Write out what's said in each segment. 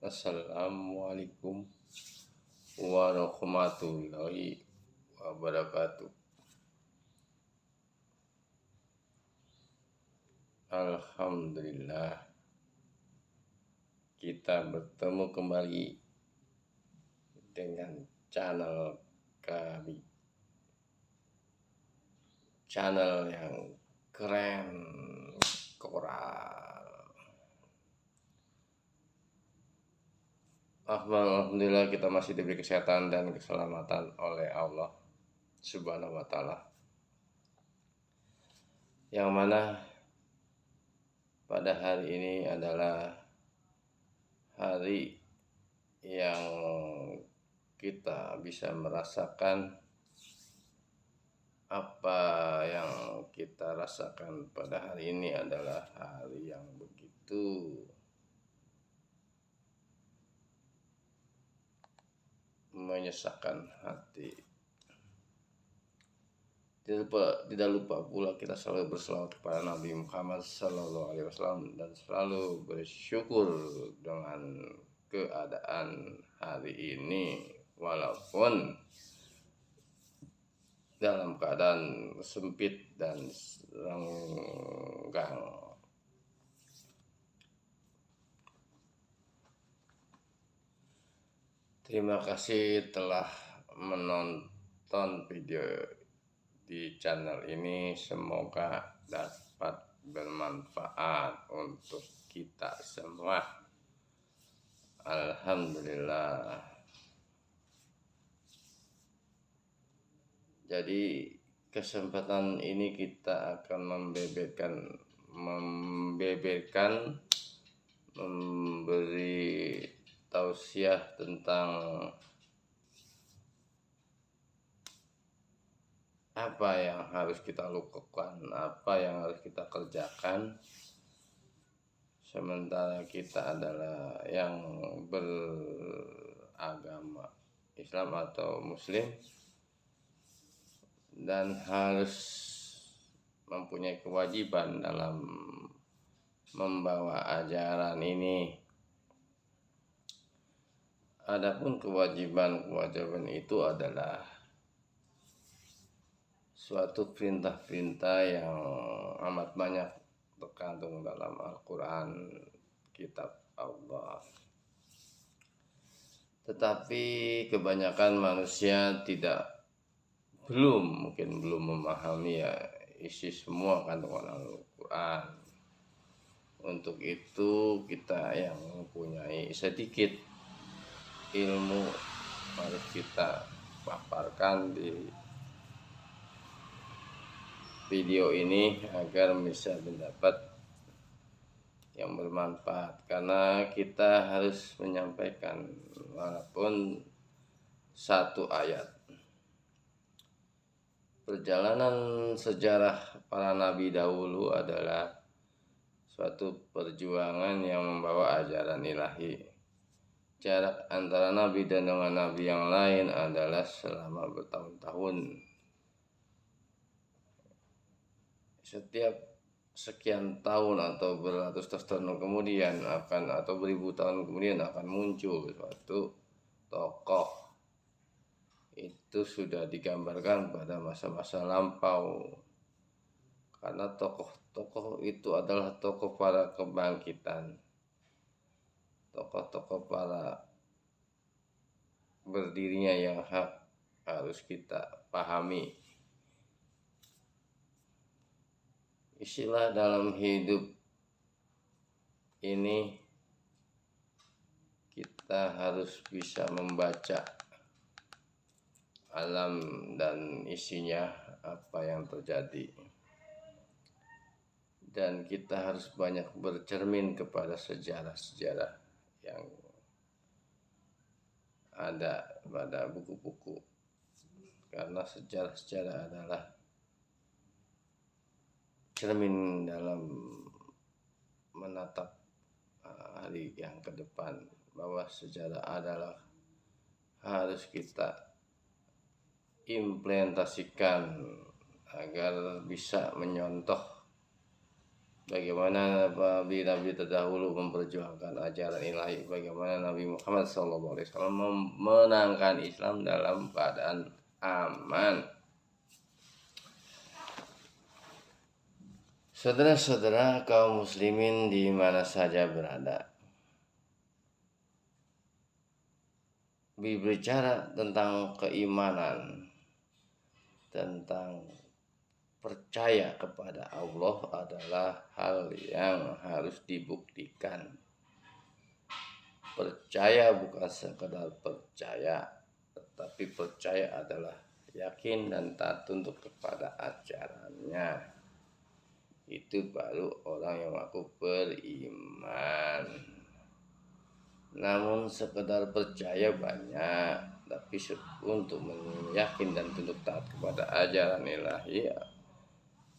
Assalamualaikum warahmatullahi wabarakatuh. Alhamdulillah, kita bertemu kembali dengan channel kami, channel yang keren, koral. Alhamdulillah, kita masih diberi kesehatan dan keselamatan oleh Allah Subhanahu wa Ta'ala, yang mana pada hari ini adalah hari yang kita bisa merasakan apa yang kita rasakan pada hari ini adalah hari yang begitu menyesakkan hati. Tidak lupa pula kita selalu berselawat kepada Nabi Muhammad SAW dan selalu bersyukur dengan keadaan hari ini, walaupun dalam keadaan sempit dan renggang. Terima kasih telah menonton video di channel ini. Semoga dapat bermanfaat untuk kita semua. Alhamdulillah. Jadi kesempatan ini kita akan memberi tausiah tentang apa yang harus kita lakukan, apa yang harus kita kerjakan sementara kita adalah yang beragama Islam atau Muslim, dan harus mempunyai kewajiban dalam membawa ajaran ini. Adapun kewajiban itu adalah suatu perintah-perintah yang amat banyak terkandung dalam Al-Quran, kitab Allah. Tetapi kebanyakan manusia belum memahami isi semua kandungan Al-Quran. Untuk itu kita yang mempunyai sedikit ilmu harus kita paparkan di video ini agar bisa mendapat yang bermanfaat, karena kita harus menyampaikan walaupun satu ayat. Perjalanan sejarah para nabi dahulu adalah suatu perjuangan yang membawa ajaran ilahi. Jarak antara nabi dan dengan nabi yang lain adalah selama bertahun-tahun. Setiap sekian tahun atau beratus tahun kemudian atau beribu tahun kemudian akan muncul suatu tokoh. Itu sudah digambarkan pada masa-masa lampau, karena tokoh-tokoh itu adalah tokoh para kebangkitan, tokoh-tokoh para berdirinya yang hak harus kita pahami. Istilah dalam hidup ini kita harus bisa membaca alam dan isinya apa yang terjadi, dan kita harus banyak bercermin kepada sejarah-sejarah yang ada pada buku-buku, karena sejarah-sejarah adalah cermin dalam menatap hari yang ke depan, bahwa sejarah adalah harus kita implementasikan agar bisa menyontoh bagaimana nabi-nabi terdahulu memperjuangkan ajaran ilahi, bagaimana Nabi Muhammad SAW memenangkan Islam dalam keadaan aman. Saudara-saudara kaum muslimin di mana saja berada, berbicara tentang keimanan, tentang percaya kepada Allah adalah hal yang harus dibuktikan. Percaya bukan sekedar percaya, tetapi percaya adalah yakin dan taat tunduk kepada ajarannya. Itu baru orang yang mengaku beriman. Namun sekedar percaya banyak, tapi untuk yakin dan tunduk taat kepada ajaran ilahi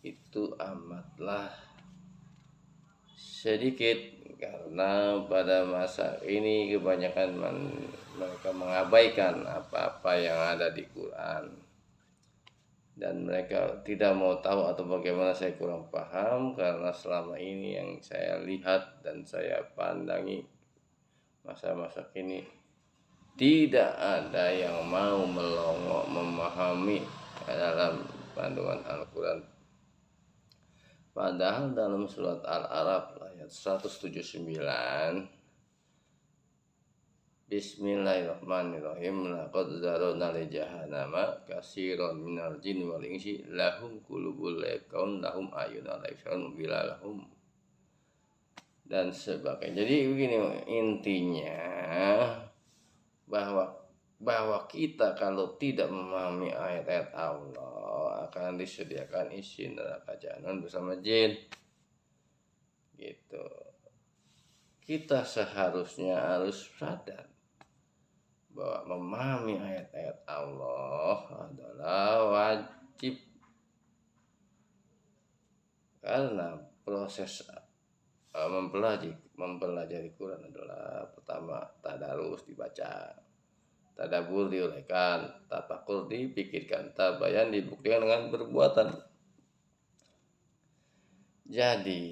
itu amatlah sedikit, karena pada masa ini kebanyakan mereka mengabaikan apa-apa yang ada di Quran. Dan mereka tidak mau tahu, atau bagaimana saya kurang paham, karena selama ini yang saya lihat dan saya pandangi masa-masa kini tidak ada yang mau melongo memahami dalam panduan Al-Quran. Padahal dalam surat Al-A'raf ayat 179, Bismillahirrahmanirrahim. Laqad zara'na li jahannama katsiran minal jinni wal insi lahum qulubun la yafqahuna lahum a'yunun la yabsiruna biha lahum, dan sebagainya. Jadi begini intinya, bahwa kita kalau tidak memahami ayat-ayat Allah akan disediakan isi neraka jahanam bersama jin. Gitu. Kita seharusnya harus sadar bahwa memahami ayat-ayat Allah adalah wajib, karena proses mempelajari Quran adalah pertama tadarus dibaca, tadabbur diuraikan, tafakur dipikirkan, tabayan dibuktikan dengan perbuatan. Jadi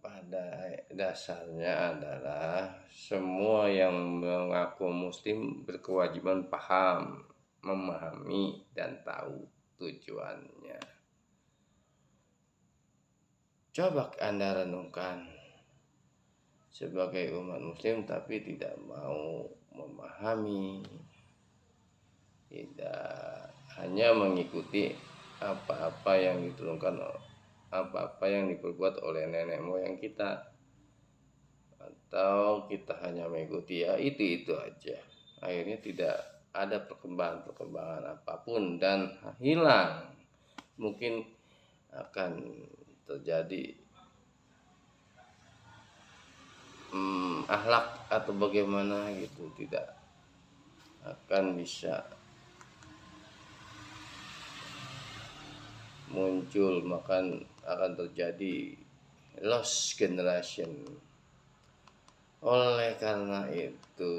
pada dasarnya adalah semua yang mengaku muslim berkewajiban paham, memahami, dan tahu tujuannya. Coba Anda renungkan, sebagai umat muslim tapi tidak mau memahami, tidak hanya mengikuti apa-apa yang diturunkan, apa-apa yang diperbuat oleh nenek moyang kita, atau kita hanya mengikuti ya itu aja. Akhirnya tidak ada perkembangan apapun dan hilang. Mungkin akan terjadi akhlak atau bagaimana gitu, tidak akan bisa muncul, maka akan terjadi lost generation. Oleh karena itu,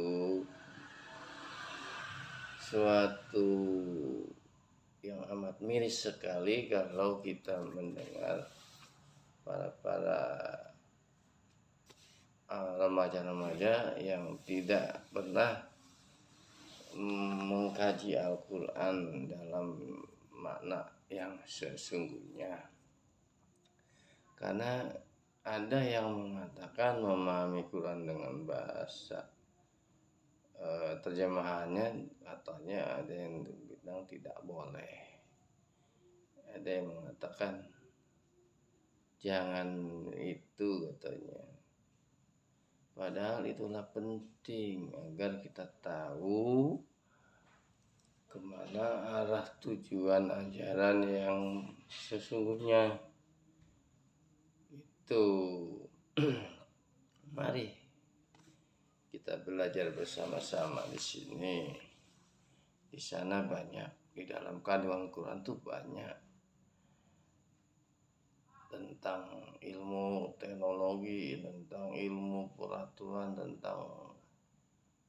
suatu yang amat miris sekali kalau kita mendengar para remaja-remaja yang tidak pernah mengkaji Al-Quran dalam makna yang sesungguhnya. Karena ada yang mengatakan memahami Quran dengan bahasa terjemahannya, katanya ada yang bilang tidak boleh, ada yang mengatakan jangan itu, katanya. Padahal itulah penting agar kita tahu kemana arah tujuan ajaran yang sesungguhnya itu. Mari kita belajar bersama-sama di sini. Di sana banyak, di dalam kandungan Quran tuh banyak tentang ilmu teknologi, tentang ilmu peraturan, tentang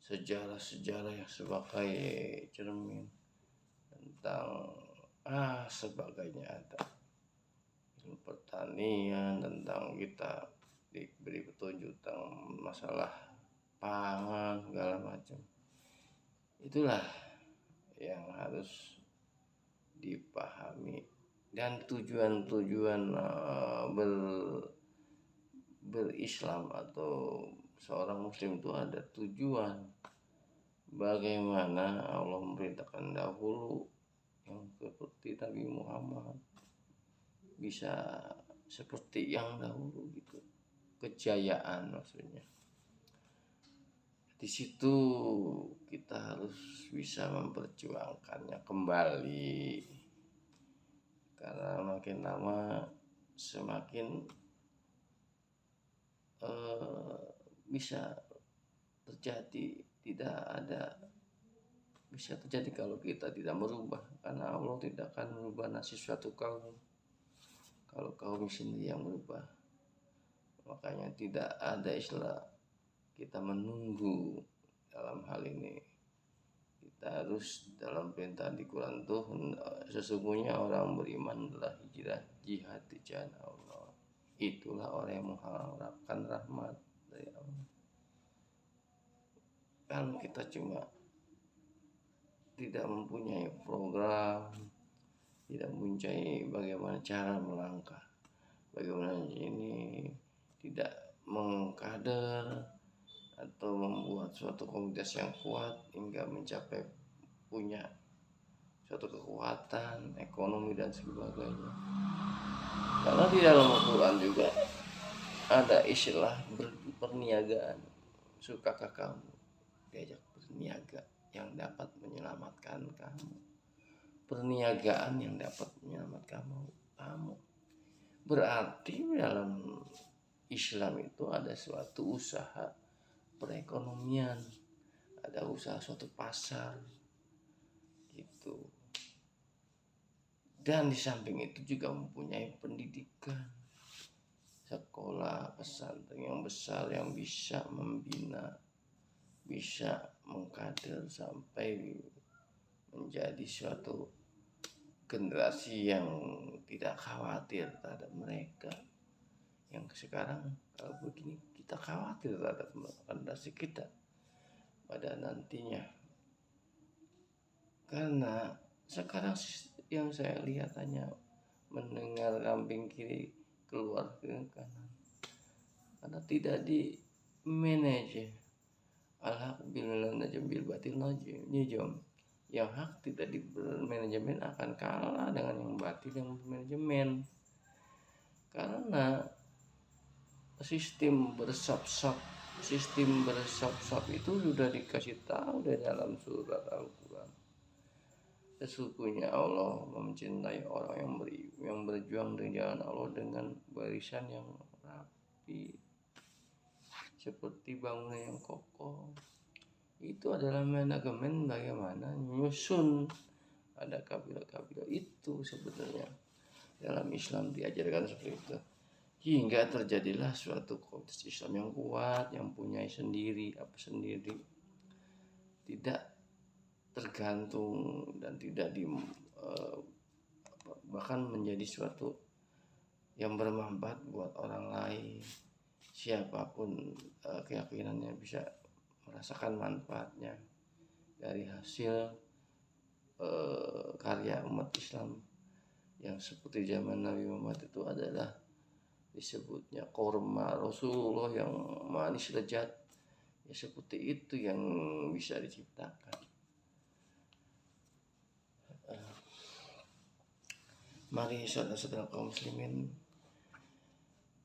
sejarah-sejarah yang sebagai cermin, tentang sebagainya ada. pertanian, tentang kita diberi petunjuk tentang masalah pangan segala macam. Itulah yang harus dipahami, dan tujuan berislam atau seorang muslim itu ada tujuan. Bagaimana Allah memerintahkan dahulu yang seperti Nabi Muhammad bisa seperti yang dahulu gitu, kejayaan maksudnya. Di situ kita harus bisa memperjuangkannya kembali, karena makin lama semakin bisa terjadi, bisa terjadi kalau kita tidak merubah, karena Allah tidak akan merubah nasib suatu kaum kalau kaum sendiri yang berubah. Makanya tidak ada istilah kita menunggu dalam hal ini. Kita harus, dalam perintah di Quran tuh, sesungguhnya orang beriman adalah hijrah jihad di jalan Allah. Itulah orang yang mengharapkan rahmat dari Allah. Kalau kita cuma tidak mempunyai program, tidak mempunyai bagaimana cara melangkah, bagaimana ini, tidak mengkader atau membuat suatu komunitas yang kuat hingga mencapai punya suatu kekuatan ekonomi dan sebagainya. Karena di dalam Al-Quran juga ada istilah perniagaan. Sukakah kamu diajak berniaga yang dapat menyelamatkan kamu? Perniagaan yang dapat menyelamatkan kamu. Berarti dalam Islam itu ada suatu usaha perekonomian, ada usaha suatu pasar gitu. Dan di samping itu juga mempunyai pendidikan, sekolah pesantren yang besar yang bisa membina, bisa mengkader sampai menjadi suatu generasi yang tidak khawatir terhadap mereka. Yang sekarang kalau begini kita khawatir terhadap generasi kita pada nantinya, karena sekarang yang saya lihat hanya mendengar kambing kiri keluar ke kanan, karena tidak di manage. Al-haq bil batil najim. Yang hak tidak dimanajemen akan kalah dengan yang batil yang bermanajemen, karena sistem bersop-sop itu sudah dikasih tahu dari dalam surat Al-Quran. Sesungguhnya Allah mencintai orang yang berjuang di jalan Allah dengan barisan yang rapi, seperti bangunan yang kokoh. Itu adalah manajemen bagaimana menyusun ada kabilah-kabilah itu. Sebenarnya dalam Islam diajarkan seperti itu, hingga terjadilah suatu komunitas Islam yang kuat, yang punya sendiri, tidak tergantung dan tidak bahkan menjadi suatu yang bermanfaat buat orang lain. Siapapun keyakinannya bisa merasakan manfaatnya dari hasil karya umat Islam yang seperti zaman Nabi Muhammad itu adalah disebutnya korma Rasulullah yang manis lezat, ya seperti itu yang bisa diciptakan. Mari saudara-saudara kaum muslimin,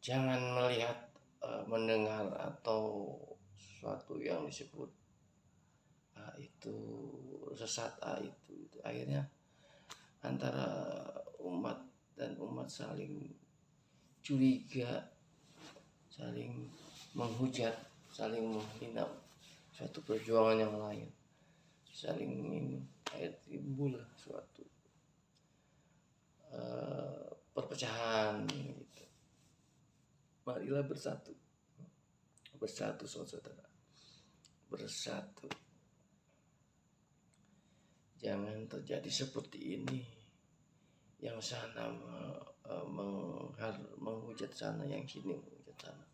jangan melihat mendengar atau sesuatu yang disebut itu sesat, itu akhirnya antara umat dan umat saling curiga, saling menghujat, saling menghina suatu perjuangan yang lain, saling timbul suatu perpecahan gitu. Marilah bersatu saudara, bersatu. Jangan terjadi seperti ini. yang sana menghujat sana, yang sini menghujat sana.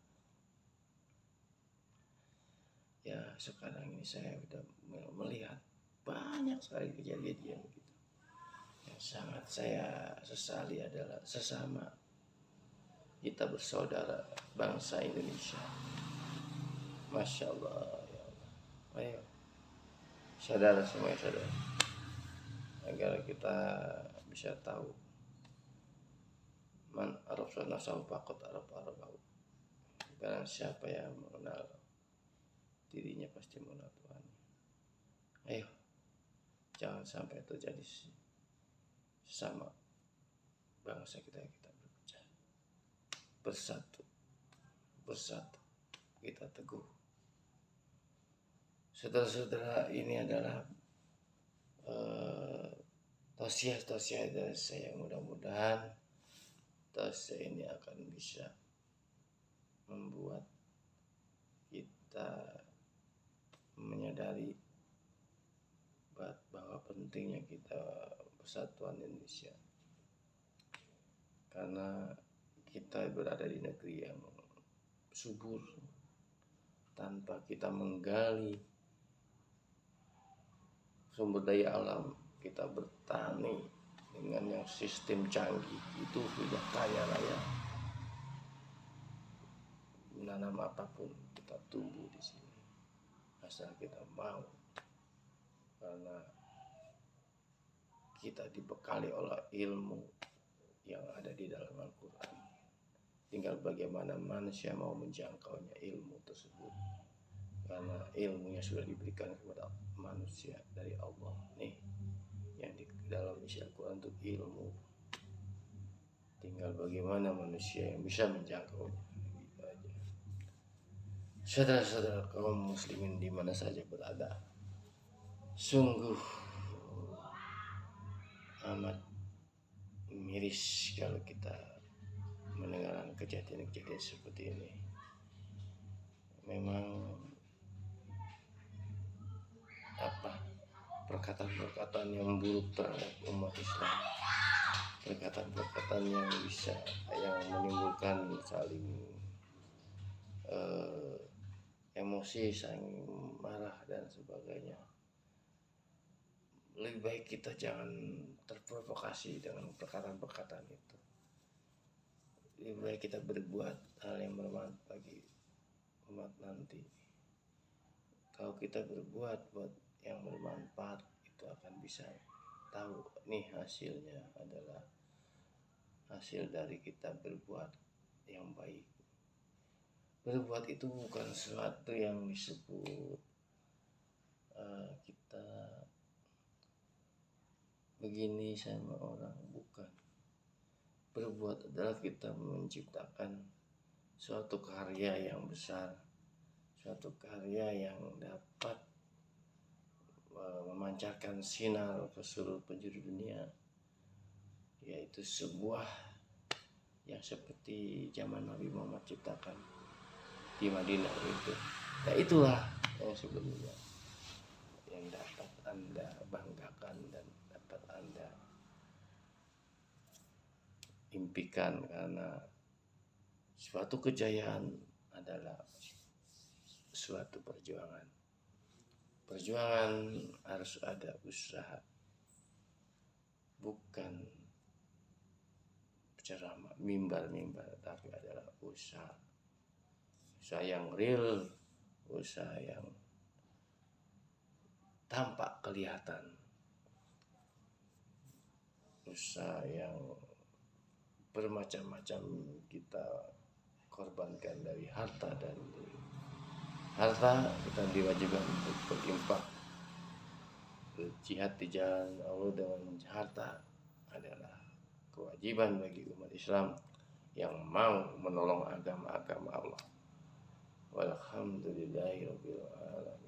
Ya sekarang ini saya sudah melihat banyak sekali kejadian begitu. Yang sangat saya sesali adalah sesama kita bersaudara bangsa Indonesia. Masya Allah, ya Allah. Ayo, saudara semua, saudara, agar kita bisa tahu man arafna nafsahu faqad arafahu. Barang siapa yang mengenal dirinya pasti mengenal Tuhan. Ayo, jangan sampai terjadi sesama bangsa kita berpecah. Bersatu kita teguh. Saudara-saudara, ini adalah tausiah dari saya. Mudah-mudahan tausiah ini akan bisa membuat kita menyadari bahwa pentingnya kita persatuan Indonesia, karena kita berada di negeri yang subur. Tanpa kita menggali sumber daya alam, kita bertani dengan yang sistem canggih, itu sudah kaya raya. Menanam apapun kita tumbuh di sini, asal kita mau, karena kita dibekali oleh ilmu yang ada di dalam Al-Quran. Tinggal bagaimana manusia mau menjangkaunya ilmu tersebut, karena ilmunya sudah diberikan kepada manusia dari Allah. Nih yang di dalam isi Al-Quran itu ilmu, tinggal bagaimana manusia yang bisa menjangkaunya. Gitu aja. Saudara-saudara kaum muslimin di mana saja berada, sungguh amat miris kalau kita mendengarkan kejadian-kejadian seperti ini. Memang perkataan-perkataan yang buruk terhadap umat Islam, perkataan-perkataan yang menimbulkan saling emosi, saling marah dan sebagainya. Lebih baik kita jangan terprovokasi dengan perkataan-perkataan itu. Lebih baik kita berbuat hal yang bermanfaat bagi umat nanti. Kalau kita berbuat yang bermanfaat, itu akan bisa tahu nih hasilnya adalah hasil dari kita berbuat yang baik. Berbuat itu bukan sesuatu yang disebut kita begini sama orang, bukan. Berbuat adalah kita menciptakan suatu karya yang besar, suatu karya yang dapat memancarkan sinar ke seluruh penjuru dunia, yaitu sebuah yang seperti zaman Nabi Muhammad ciptakan di Madinah itu. Nah itulah yang sebelumnya yang dapat Anda banggakan dan dapat Anda impikan, karena suatu kejayaan adalah suatu perjuangan. Perjuangan harus ada usaha, bukan ceramah mimbar, tapi adalah usaha yang real, usaha yang tampak kelihatan, usaha yang bermacam-macam kita korbankan dari harta, dan harta kita diwajibkan untuk berinfak, berjihad di jalan Allah dengan harta adalah kewajiban bagi umat Islam yang mau menolong agama Allah. Walhamdulillahirabbil alamin.